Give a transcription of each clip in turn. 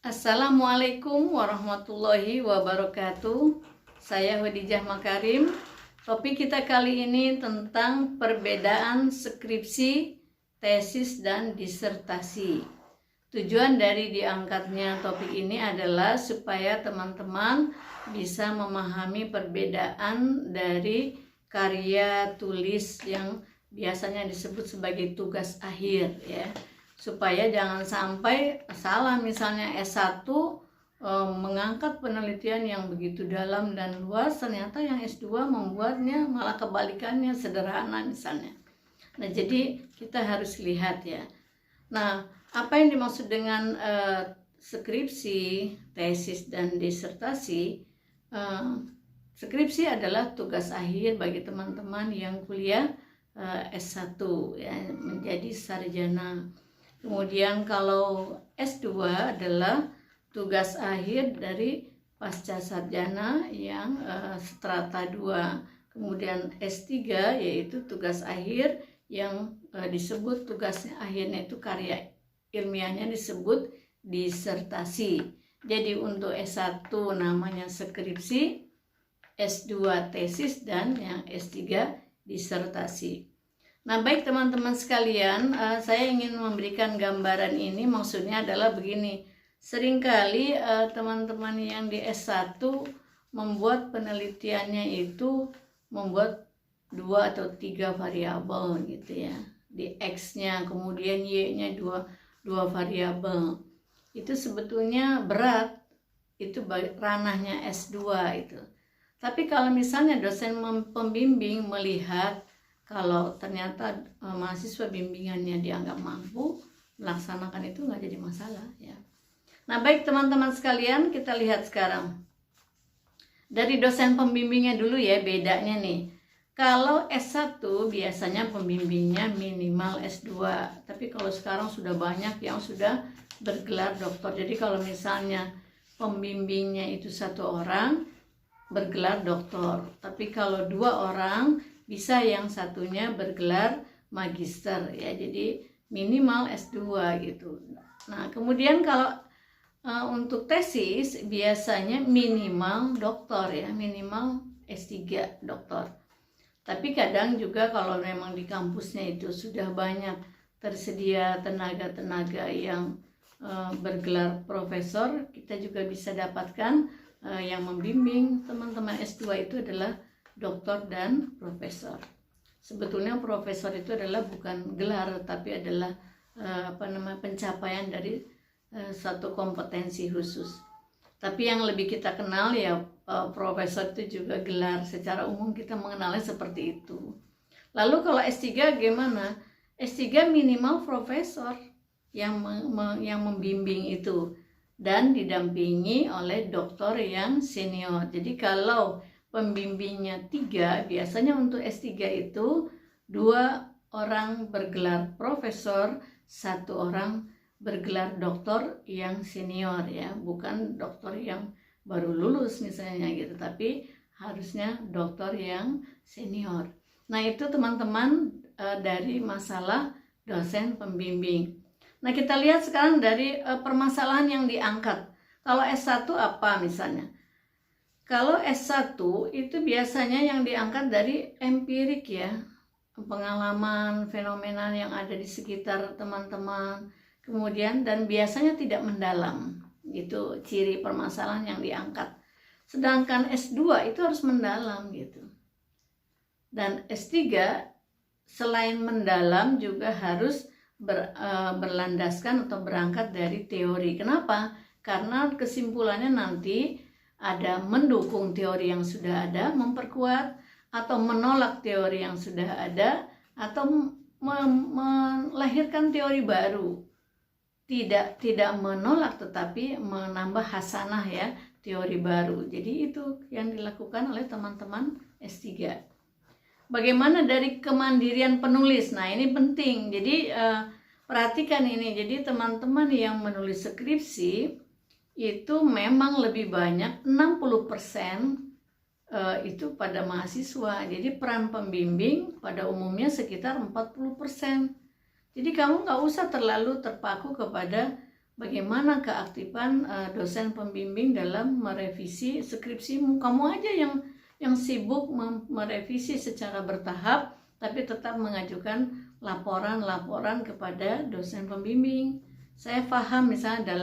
Assalamualaikum warahmatullahi wabarakatuh. Saya Khadijah Makarim. Topik kita kali ini tentang perbedaan skripsi, tesis, dan disertasi. Tujuan dari diangkatnya topik ini adalah supaya teman-teman bisa memahami perbedaan dari karya tulis yang biasanya disebut sebagai tugas akhir, ya. Supaya jangan sampai salah, misalnya S1 mengangkat penelitian yang begitu dalam dan luas, ternyata yang S2 membuatnya malah kebalikannya, sederhana misalnya. Nah, jadi kita harus lihat, ya. Nah, apa yang dimaksud dengan skripsi, tesis, dan disertasi? Skripsi adalah tugas akhir bagi teman-teman yang kuliah S1, ya, menjadi sarjana. Kemudian kalau S2 adalah tugas akhir dari pasca sarjana yang strata 2. Kemudian S3 yaitu tugas akhir yang disebut tugasnya akhirnya itu karya ilmiahnya disebut disertasi. Jadi untuk S1 namanya skripsi, S2 tesis, dan yang S3 disertasi. Nah, baik teman-teman sekalian, saya ingin memberikan gambaran ini. Maksudnya adalah begini, seringkali teman-teman yang di S1 membuat penelitiannya itu membuat 2 atau 3 variabel gitu, ya. Di X-nya, kemudian Y-nya 2 variabel. Itu sebetulnya berat, itu ranahnya S2 itu. Tapi kalau misalnya dosen pembimbing melihat kalau ternyata mahasiswa bimbingannya dianggap mampu melaksanakan itu, nggak jadi masalah, ya. Nah, baik teman-teman sekalian, kita lihat sekarang dari dosen pembimbingnya dulu, ya. Bedanya nih, kalau S1 biasanya pembimbingnya minimal S2, tapi kalau sekarang sudah banyak yang sudah bergelar doktor. Jadi kalau misalnya pembimbingnya itu 1 orang bergelar doktor, tapi kalau 2 orang bisa yang satunya bergelar magister, ya. Jadi minimal S2 gitu. Nah, kemudian kalau untuk tesis biasanya minimal doktor, ya, minimal S3 doktor. Tapi kadang juga kalau memang di kampusnya itu sudah banyak tersedia tenaga-tenaga yang bergelar profesor, kita juga bisa dapatkan yang membimbing teman-teman S2 itu adalah doktor dan profesor. Sebetulnya profesor itu adalah bukan gelar, tapi adalah pencapaian dari satu kompetensi khusus. Tapi yang lebih kita kenal, ya, profesor itu juga gelar. Secara umum kita mengenalnya seperti itu. Lalu kalau S3 gimana? S3 minimal profesor yang membimbing itu dan didampingi oleh doktor yang senior. Jadi kalau pembimbingnya 3, biasanya untuk S3 itu 2 orang bergelar profesor, 1 orang bergelar doktor yang senior, ya, bukan doktor yang baru lulus misalnya gitu, tapi harusnya doktor yang senior. Nah, itu teman-teman dari masalah dosen pembimbing. Nah, kita lihat sekarang dari permasalahan yang diangkat. Kalau S1 apa misalnya? Kalau S1 itu biasanya yang diangkat dari empirik, ya, pengalaman, fenomena yang ada di sekitar teman-teman, kemudian dan biasanya tidak mendalam, gitu ciri permasalahan yang diangkat. Sedangkan S2 itu harus mendalam, gitu. Dan S3 selain mendalam juga harus berlandaskan atau berangkat dari teori. Kenapa? Karena kesimpulannya nanti ada mendukung teori yang sudah ada, memperkuat, atau menolak teori yang sudah ada, atau melahirkan teori baru. Tidak menolak tetapi menambah hasanah, ya, teori baru. Jadi itu yang dilakukan oleh teman-teman S3. Bagaimana dari kemandirian penulis? Nah, ini penting. Jadi perhatikan ini. Jadi teman-teman yang menulis skripsi itu memang lebih banyak, 60% itu pada mahasiswa. Jadi peran pembimbing pada umumnya sekitar 40%. Jadi kamu nggak usah terlalu terpaku kepada bagaimana keaktifan dosen pembimbing dalam merevisi skripsimu. Kamu aja yang sibuk merevisi secara bertahap, tapi tetap mengajukan laporan-laporan kepada dosen pembimbing. Saya paham misalnya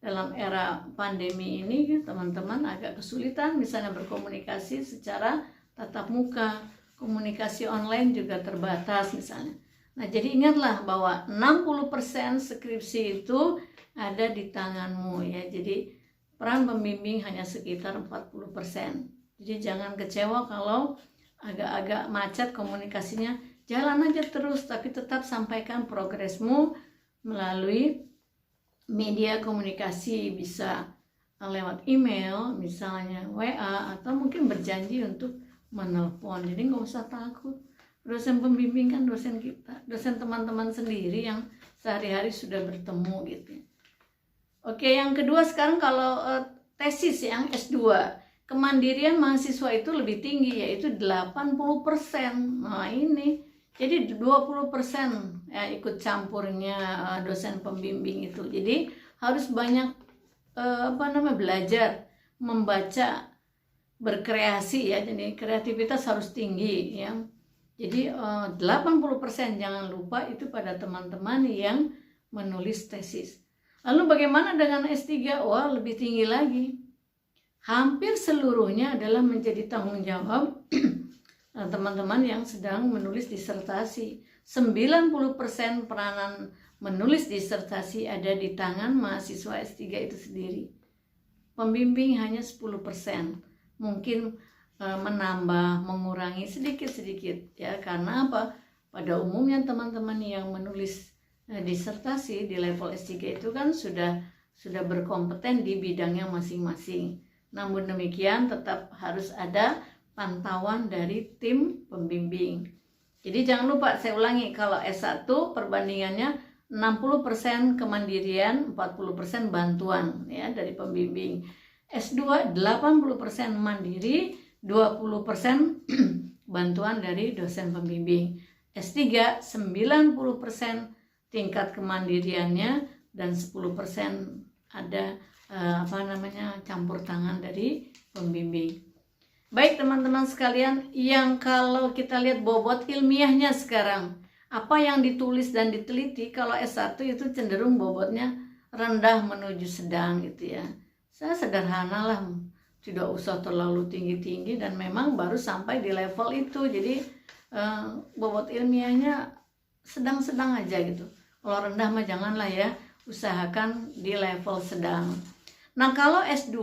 dalam era pandemi ini teman-teman agak kesulitan misalnya berkomunikasi secara tatap muka, komunikasi online juga terbatas misalnya. Nah, jadi ingatlah bahwa 60% skripsi itu ada di tanganmu ya. Jadi peran pembimbing hanya sekitar 40%. Jadi jangan kecewa kalau agak-agak macet komunikasinya. Jalan aja terus, tapi tetap sampaikan progresmu melalui media komunikasi, bisa lewat email misalnya, WA, atau mungkin berjanji untuk menelpon. Jadi nggak usah takut. Dosen pembimbing kan dosen kita, dosen teman-teman sendiri yang sehari-hari sudah bertemu gitu. Oke, yang kedua sekarang kalau tesis yang S2, kemandirian mahasiswa itu lebih tinggi, yaitu 80%. Nah ini, jadi 20% ya ikut campurnya dosen pembimbing itu. Jadi harus banyak belajar, membaca, berkreasi ya. Jadi kreativitas harus tinggi ya. Jadi 80% jangan lupa itu pada teman-teman yang menulis tesis. Lalu bagaimana dengan S3? Wah, lebih tinggi lagi. Hampir seluruhnya adalah menjadi tanggung jawab teman-teman yang sedang menulis disertasi. 90% peranan menulis disertasi ada di tangan mahasiswa S3 itu sendiri. Pembimbing hanya 10%. Mungkin menambah, mengurangi sedikit-sedikit ya, karena apa? Pada umumnya teman-teman yang menulis disertasi di level S3 itu kan sudah berkompeten di bidangnya masing-masing. Namun demikian tetap harus ada pantauan dari tim pembimbing. Jadi jangan lupa, saya ulangi, kalau S1 perbandingannya 60% kemandirian, 40% bantuan ya dari pembimbing. S2 80% mandiri, 20% bantuan dari dosen pembimbing. S3 90% tingkat kemandiriannya dan 10% ada campur tangan dari pembimbing. Baik teman-teman sekalian, yang kalau kita lihat bobot ilmiahnya sekarang, apa yang ditulis dan diteliti, kalau S1 itu cenderung bobotnya rendah menuju sedang gitu ya. Saya sederhana lah, tidak usah terlalu tinggi-tinggi, dan memang baru sampai di level itu. Jadi bobot ilmiahnya sedang-sedang aja gitu. Kalau rendah mah janganlah ya, usahakan di level sedang. Nah kalau S2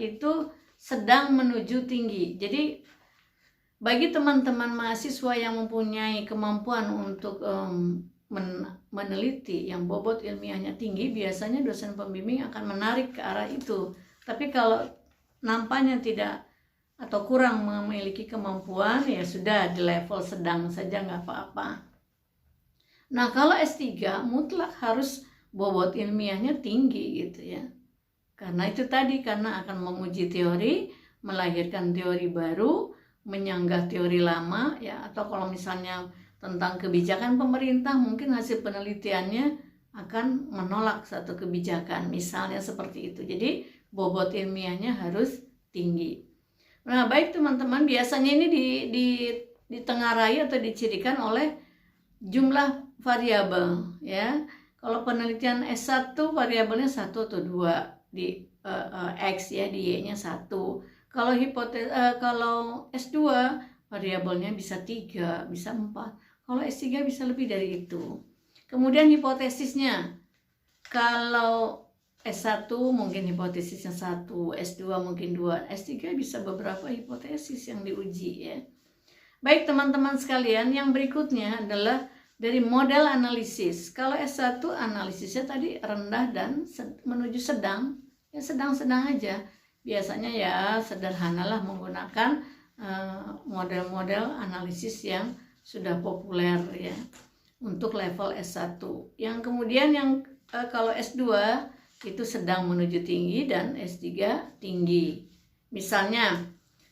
itu sedang menuju tinggi. Jadi bagi teman-teman mahasiswa yang mempunyai kemampuan untuk meneliti yang bobot ilmiahnya tinggi, biasanya dosen pembimbing akan menarik ke arah itu. Tapi kalau nampaknya tidak atau kurang memiliki kemampuan, ya sudah di level sedang saja, nggak apa-apa. Nah kalau S3 mutlak harus bobot ilmiahnya tinggi gitu ya. Karena itu tadi, karena akan menguji teori, melahirkan teori baru, menyanggah teori lama ya, atau kalau misalnya tentang kebijakan pemerintah, mungkin hasil penelitiannya akan menolak satu kebijakan, misalnya seperti itu. Jadi bobot ilmiahnya harus tinggi. Nah baik teman-teman, biasanya ini ditengarai atau dicirikan oleh jumlah variabel ya. Kalau penelitian S1 variabelnya 1 atau 2 di X ya, di Y-nya 1. Kalau S2 variabelnya bisa 3, bisa 4. Kalau S3 bisa lebih dari itu. Kemudian hipotesisnya, kalau S1 mungkin hipotesisnya 1, S2 mungkin 2, S3 bisa beberapa hipotesis yang diuji ya. Baik teman-teman sekalian, yang berikutnya adalah dari model analisis. Kalau S1 analisisnya tadi rendah dan menuju sedang, ya sedang-sedang aja. Biasanya ya sederhanalah menggunakan model-model analisis yang sudah populer ya untuk level S1. Yang kemudian kalau S2 itu sedang menuju tinggi dan S3 tinggi. Misalnya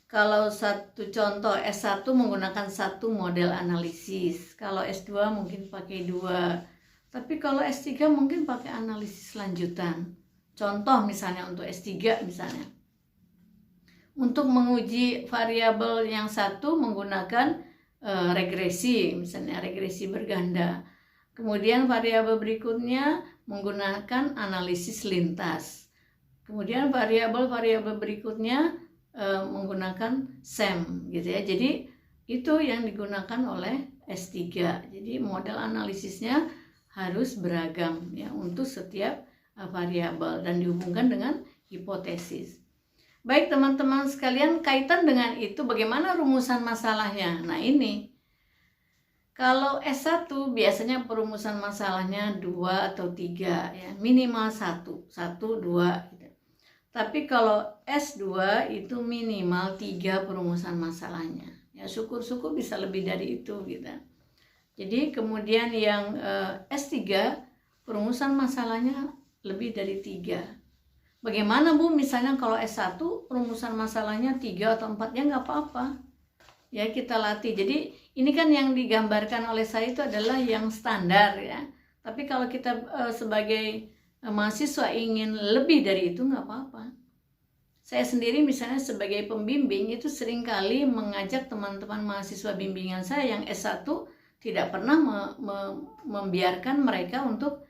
kalau satu contoh S1 menggunakan satu model analisis, kalau S2 mungkin pakai 2. Tapi kalau S3 mungkin pakai analisis lanjutan. Contoh misalnya untuk S3 misalnya. Untuk menguji variabel yang satu menggunakan regresi, misalnya regresi berganda. Kemudian variabel berikutnya menggunakan analisis lintas. Kemudian variabel berikutnya menggunakan SEM gitu ya. Jadi itu yang digunakan oleh S3. Jadi model analisisnya harus beragam ya untuk setiap variabel dan dihubungkan dengan hipotesis. Baik teman-teman sekalian, kaitan dengan itu bagaimana rumusan masalahnya? Nah ini, kalau S1 biasanya perumusan masalahnya 2 atau 3 ya, minimal 1, 2 gitu. Tapi kalau S2 itu minimal 3 perumusan masalahnya. Ya syukur-syukur bisa lebih dari itu gitu. Jadi kemudian yang S3 perumusan masalahnya lebih dari 3. Bagaimana Bu misalnya kalau S1 perumusan masalahnya 3 atau 4, ya nggak apa-apa. Ya kita latih. Jadi ini kan yang digambarkan oleh saya itu adalah yang standar ya. Tapi kalau kita sebagai mahasiswa ingin lebih dari itu nggak apa-apa. Saya sendiri misalnya sebagai pembimbing itu seringkali mengajak teman-teman mahasiswa bimbingan saya yang S1 tidak pernah membiarkan mereka untuk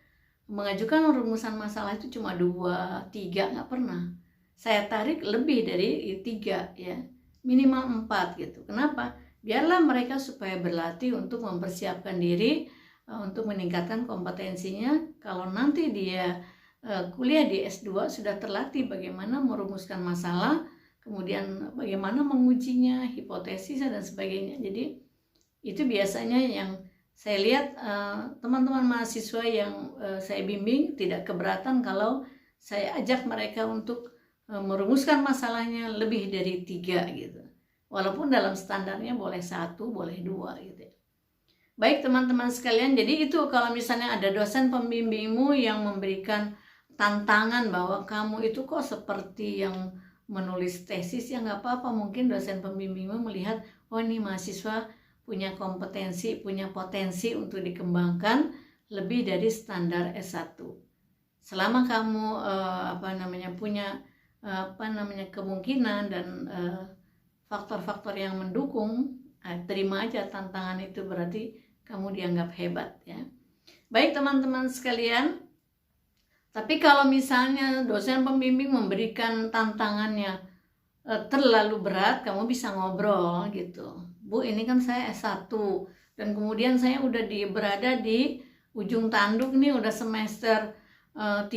mengajukan rumusan masalah itu cuma 2, 3, nggak pernah. Saya tarik lebih dari 3 ya, minimal 4 gitu. Kenapa? Biarlah mereka supaya berlatih untuk mempersiapkan diri untuk meningkatkan kompetensinya. Kalau nanti dia kuliah di S2 sudah terlatih bagaimana merumuskan masalah, kemudian bagaimana mengujinya, hipotesis dan sebagainya. Jadi itu biasanya yang saya lihat teman-teman mahasiswa yang saya bimbing tidak keberatan kalau saya ajak mereka untuk merumuskan masalahnya lebih dari 3 gitu. Walaupun dalam standarnya boleh 1, boleh 2 gitu. Baik teman-teman sekalian, jadi itu kalau misalnya ada dosen pembimbingmu yang memberikan tantangan bahwa kamu itu kok seperti yang menulis tesis, ya nggak apa-apa. Mungkin dosen pembimbingmu melihat, oh ini mahasiswa punya kompetensi, punya potensi untuk dikembangkan lebih dari standar S1. Selama kamu punya kemungkinan dan faktor-faktor yang mendukung, terima aja tantangan itu, berarti kamu dianggap hebat ya. Baik teman-teman sekalian, tapi kalau misalnya dosen pembimbing memberikan tantangannya terlalu berat, kamu bisa ngobrol gitu. Bu, ini kan saya S1 dan kemudian saya udah berada di ujung tanduk nih, udah semester 13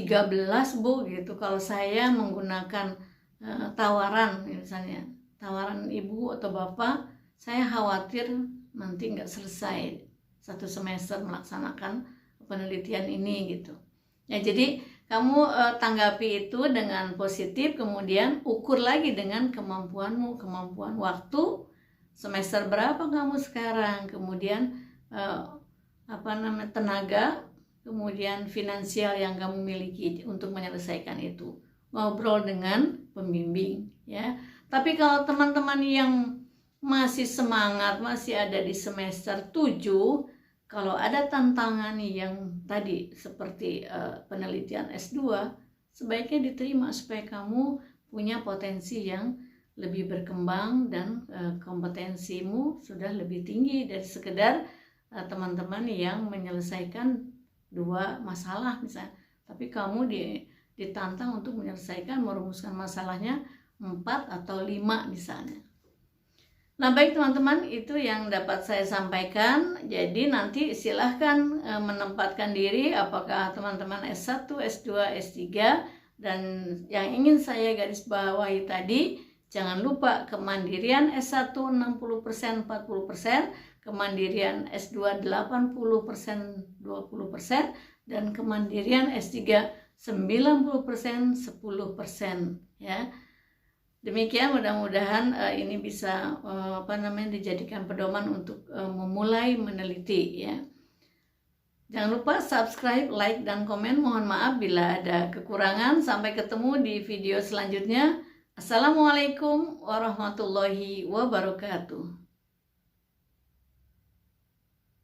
Bu gitu. Kalau saya menggunakan tawaran misalnya, tawaran ibu atau bapak, saya khawatir nanti nggak selesai 1 semester melaksanakan penelitian ini gitu. Ya jadi kamu tanggapi itu dengan positif, kemudian ukur lagi dengan kemampuanmu, kemampuan waktu. Semester berapa kamu sekarang, kemudian tenaga, kemudian finansial yang kamu miliki untuk menyelesaikan itu. Ngobrol dengan pembimbing ya. Tapi kalau teman-teman yang masih semangat, masih ada di semester 7, kalau ada tantangan yang tadi seperti penelitian S2, sebaiknya diterima supaya kamu punya potensi yang lebih berkembang dan kompetensimu sudah lebih tinggi dari sekedar teman-teman yang menyelesaikan 2 masalah misalnya, tapi kamu ditantang untuk menyelesaikan, merumuskan masalahnya 4 atau 5 misalnya. Nah baik teman-teman, itu yang dapat saya sampaikan. Jadi nanti silahkan menempatkan diri apakah teman-teman S1, S2, S3, dan yang ingin saya garis bawahi tadi, jangan lupa kemandirian S1 60%, 40%, kemandirian S2 80%, 20%, dan kemandirian S3 90%, 10% ya. Demikian, mudah-mudahan ini bisa dijadikan pedoman untuk memulai meneliti ya. Jangan lupa subscribe, like, dan komen. Mohon maaf bila ada kekurangan. Sampai ketemu di video selanjutnya. Assalamualaikum warahmatullahi wabarakatuh.